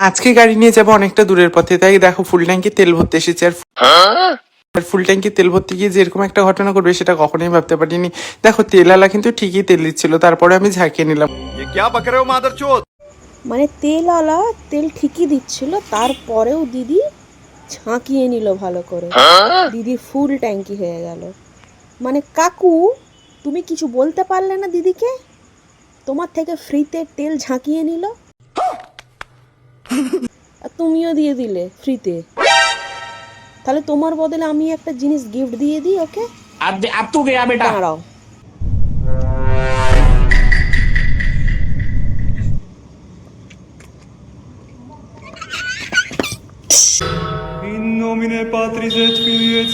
আজকে গাড়ি নিয়ে যাবো অনেকটা দূরের পথে, তাই দেখো ফুল ট্যাঙ্কি তেল ভরতে এসেছি। আর ফুল ট্যাঙ্কি তেল ভরতে গিয়ে যে এরকম একটা ঘটনা ঘটবে সেটা কখনোই ভাবতে পারিনি। দেখো তেলওয়ালা কিন্তু ঠিকই তেল দিচ্ছিল, তারপরে আমি ঝাঁকিয়ে নিলাম। মানে তেলওয়ালা তেল ঠিকই দিচ্ছিল, তারপরেও দিদি ঝাঁকিয়ে নিল ভালো করে। দিদির ফুল ট্যাঙ্কি হয়ে গেল। মানে কাকু, তুমি কিছু বলতে পারলে না দিদিকে? তোমার থেকে ফ্রিতে তেল ঝাঁকিয়ে নিল, আর তুমিও দিয়ে দিলে ফ্রিতে। তাহলে তোমার বদলে আমি একটা জিনিস গিফট দিয়ে দিই ওকে। अब तू गया बेटा। দাঁড়াও। In nomine Patris et Filii et